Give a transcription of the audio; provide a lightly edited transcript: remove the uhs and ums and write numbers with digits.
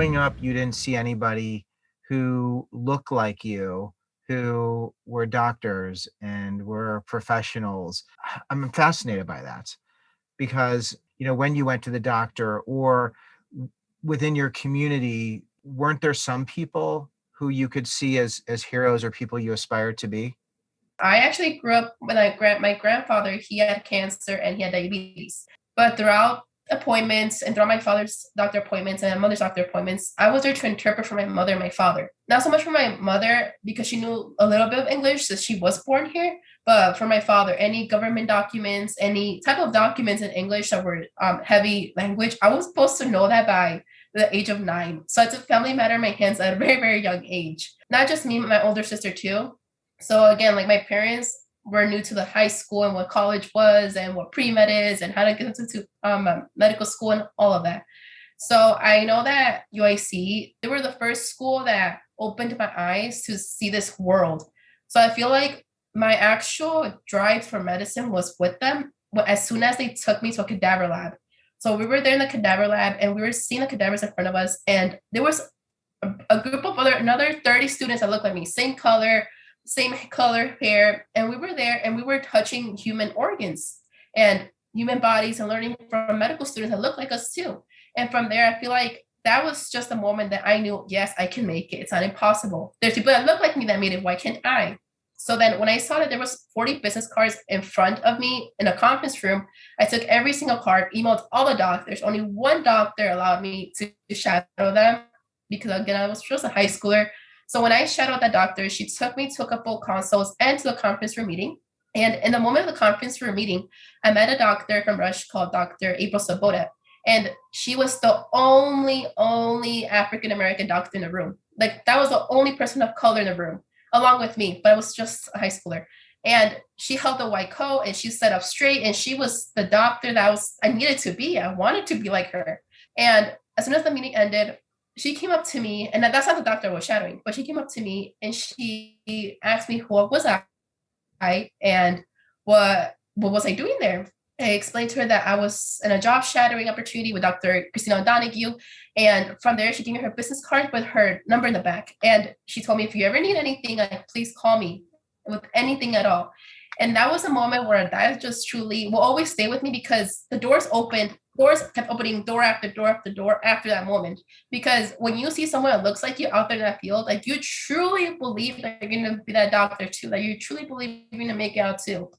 growing up, you didn't see anybody who looked like you, who were doctors and were professionals. I'm fascinated by that because, when you went to the doctor or within your community, weren't there some people who you could see as heroes or people you aspired to be? I actually grew up when my grandfather, he had cancer and he had diabetes. But throughout appointments and throughout my father's doctor appointments and my mother's doctor appointments, I was there to interpret for my mother and my father. Not so much for my mother because she knew a little bit of English since she was born here, but for my father, any government documents, any type of documents in English that were heavy language, I was supposed to know that by the age of 9. So it's a family matter in my hands at a very, very young age. Not just me, but my older sister too. So again, like my parents were new to the high school and what college was and what pre-med is and how to get into medical school and all of that. So I know that UIC, they were the first school that opened my eyes to see this world. So I feel like my actual drive for medicine was with them as soon as they took me to a cadaver lab. So we were there in the cadaver lab and we were seeing the cadavers in front of us. And there was a group of another 30 students that looked like me, same color hair, and we were there and we were touching human organs and human bodies and learning from medical students that look like us too. And from there, I feel like that was just a moment that I knew, yes, I can make it. It's not impossible. There's people that look like me that made it. Why can't I? So then when I saw that there was 40 business cards in front of me in a conference room, I took every single card, emailed all the doctors. Only one doctor allowed me to shadow them because again, I was just a high schooler. So when I shadowed that doctor, she took me to a couple consults and to a conference room meeting. And in the moment of the conference room meeting, I met a doctor from Rush called Dr. April Sabota. And she was the only African-American doctor in the room. Like that was the only person of color in the room, along with me, but I was just a high schooler. And she held the white coat and she sat up straight and she was the doctor that I needed to be. I wanted to be like her. And as soon as the meeting ended, she came up to me, and that's not the doctor I was shadowing, but she came up to me and she asked me who was I and what was I doing there. I explained to her that I was in a job shadowing opportunity with Dr. Christina O'Donoghue. And from there, she gave me her business card with her number in the back. And she told me, if you ever need anything, please call me with anything at all. And that was a moment where that just truly will always stay with me because the doors kept opening door after door after door after that moment. Because when you see someone that looks like you out there in that field, like you truly believe that you're going to be that doctor too, that you truly believe you're going to make it out too.